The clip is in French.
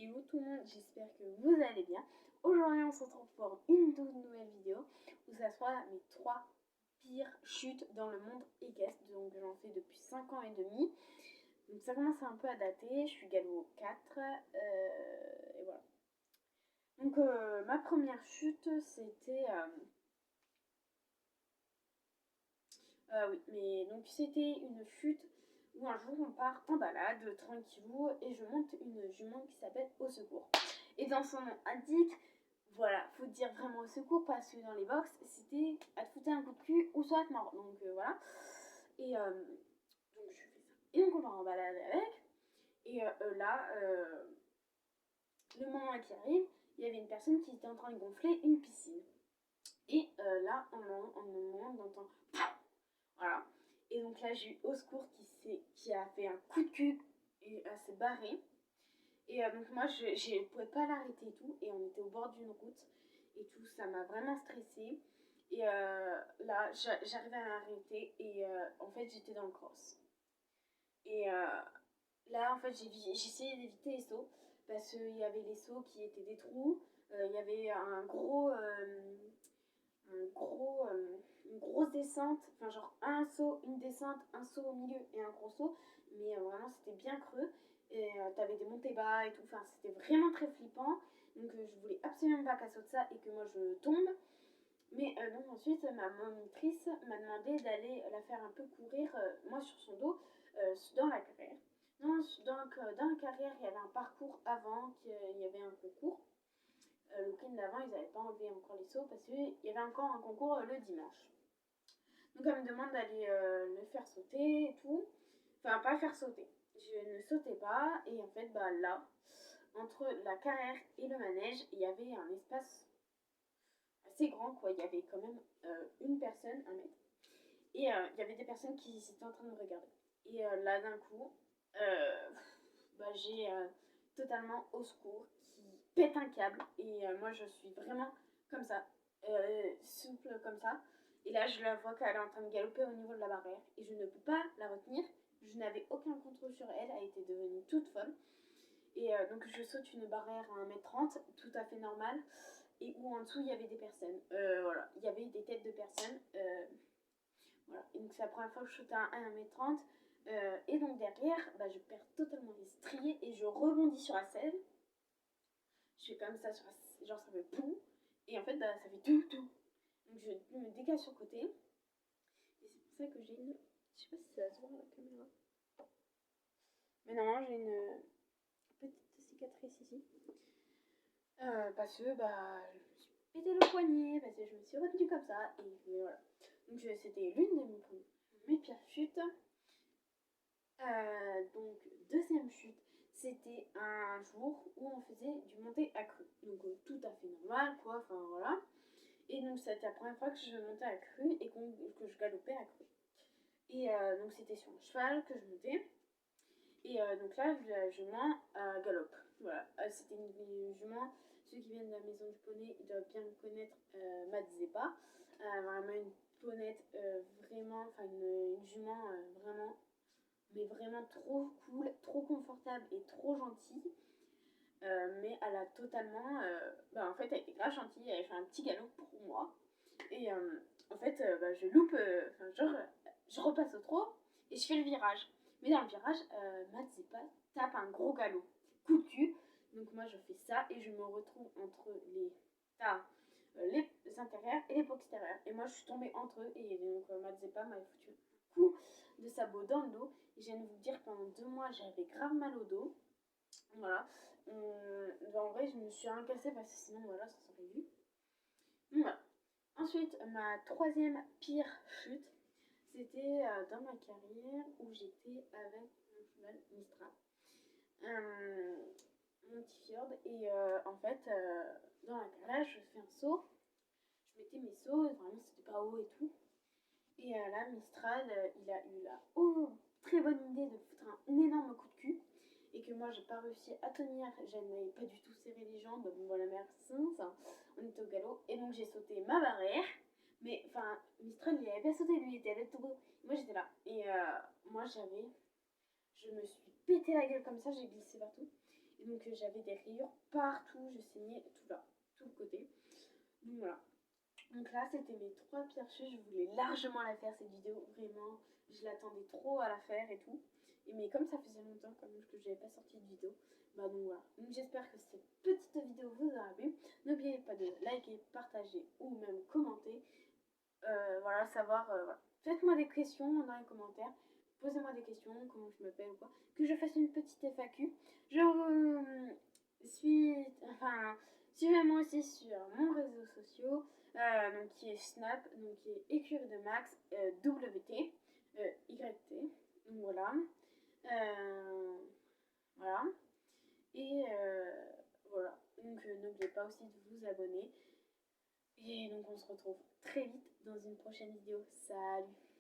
Hello tout le monde, j'espère que vous allez bien. Aujourd'hui on se retrouve pour une toute nouvelle vidéo où ça sera mes 3 pires chutes dans le monde équestre. Donc j'en fais depuis 5 ans et demi. Donc ça commence un peu à dater, je suis galop 4 et voilà. Donc ma première chute c'était... oui, mais donc c'était une chute où un jour on part en balade tranquillou et je monte une jument qui s'appelle Au Secours. Et dans son nom indique, voilà, faut dire vraiment au secours parce que dans les box c'était à te foutre un coup de cul ou soit à te mordre. Donc voilà. Et donc je fais ça. Et donc on part en balade avec. Et là, le moment qui arrive, il y avait une personne qui était en train de gonfler une piscine. Et là, en un moment, on entend voilà. Et donc là, j'ai eu Au Secours qui a fait un coup de cul et s'est barré. Et donc moi, je ne pouvais pas l'arrêter et tout. Et on était au bord d'une route et tout. Ça m'a vraiment stressée. Et là, j'arrivais à l'arrêter. Et en fait, j'étais dans le cross. Et là, en fait, j'ai essayé d'éviter les sauts. Parce qu'il y avait les sauts qui étaient des trous. Il y avait une grosse descente, enfin genre un saut, une descente, un saut au milieu et un gros saut, mais vraiment c'était bien creux et t'avais des montées bas et tout, enfin c'était vraiment très flippant, donc je voulais absolument pas qu'elle saute ça et que moi je tombe, mais donc ensuite ma monitrice m'a demandé d'aller la faire un peu courir, moi sur son dos, dans la carrière. Donc dans la carrière il y avait un parcours avant, il y avait un concours. Le week-end d'avant, ils n'avaient pas enlevé encore les sauts parce qu'il y avait encore un concours le dimanche. Donc elle me demande d'aller le faire sauter et tout. Enfin, pas faire sauter. Je ne sautais pas et en fait, bah là, entre la carrière et le manège, il y avait un espace assez grand, quoi. Il y avait quand même une personne, un mètre. Et il y avait des personnes qui étaient en train de me regarder. Et là, d'un coup, bah, j'ai totalement Au Secours qui pète un câble. Et moi, je suis vraiment comme ça, souple comme ça. Et là, je la vois qu'elle est en train de galoper au niveau de la barrière. Et je ne peux pas la retenir. Je n'avais aucun contrôle sur elle. Elle était devenue toute folle. Et donc, je saute une barrière à 1m30, tout à fait normal. Et où en dessous, il y avait des personnes. Voilà, il y avait des têtes de personnes. Voilà. Et donc c'est la première fois que je saute à 1m30. Et donc derrière, bah, je perds totalement les striés et je rebondis sur la selle. Je fais comme ça sur la selle, genre ça fait pou. Et en fait, bah, ça fait tout, tout. Donc je me décale sur le côté. Et c'est pour ça que j'ai une... Je sais pas si ça se voit à la caméra. Mais normalement, j'ai une petite cicatrice ici. Parce que bah, je me suis pété le poignet, parce que je me suis retenue comme ça. Et voilà. Donc c'était l'une de mes pires chutes. Donc, deuxième chute, c'était un jour où on faisait du monté accru. Donc, tout à fait normal, quoi, enfin voilà. Et donc, c'était la première fois que je montais accru et que je galopais accru. Et donc, c'était sur un cheval que je montais. Et donc là, la jument galope. Voilà, c'était une jument. Ceux qui viennent de la maison du poney, ils doivent bien connaître Madzipa. Vraiment une ponette, vraiment, enfin une jument vraiment, mais vraiment trop cool, trop confortable et trop gentille. Mais elle a totalement. Bah en fait, elle était grave gentille, elle avait fait un petit galop pour moi. Et en fait, bah, je loupe, genre, je repasse au trot et je fais le virage. Mais dans le virage, Madzipa tape un gros galop, coup de cul. Donc moi, je fais ça et je me retrouve entre les intérieurs et les extérieurs. Et moi, je suis tombée entre eux et donc Madzipa m'a foutu un coup de sabot dans le dos. Et je viens de vous dire, pendant 2 mois, j'avais grave mal au dos. Voilà. En vrai, je me suis rien cassé parce que sinon, voilà, ça serait vu. Voilà. Ensuite, ma troisième pire chute, c'était dans ma carrière où j'étais avec mon cheval Mistral. Mon petit fjord. Et en fait, dans la carrière, je fais un saut. Je mettais mes sauts, vraiment c'était pas haut et tout. Et là, Mistral, il a eu la très bonne idée de foutre un énorme coup de cul. Et que moi, j'ai pas réussi à tenir. Je n'avais pas du tout serré les jambes. Bon, voilà, merci. On était au galop. Et donc, j'ai sauté ma barrière. Mais, enfin, Mistral, il avait pas sauté. Lui, il était allé tout beau. Moi, j'étais là. Et moi, je me suis pété la gueule comme ça. J'ai glissé partout. Et donc j'avais des rayures partout, je saignais tout là, tout le côté. Donc voilà. Donc là c'était mes 3 piercings, je voulais largement la faire cette vidéo, vraiment. Je l'attendais trop à la faire et tout. Et mais comme ça faisait longtemps quand même que j'avais pas sorti de vidéo, bah donc voilà. Donc j'espère que cette petite vidéo vous aura plu. N'oubliez pas de liker, partager ou même commenter. Voilà, savoir, voilà. Faites-moi des questions dans les commentaires. Posez-moi des questions, comment je m'appelle ou quoi. Que je fasse une petite FAQ. Je suis... Enfin, suivez-moi aussi sur mon réseau social, donc qui est Snap, donc qui est écurie de Max, WT, YT. Donc voilà. Voilà. Et voilà. Donc n'oubliez pas aussi de vous abonner. Et donc on se retrouve très vite dans une prochaine vidéo. Salut!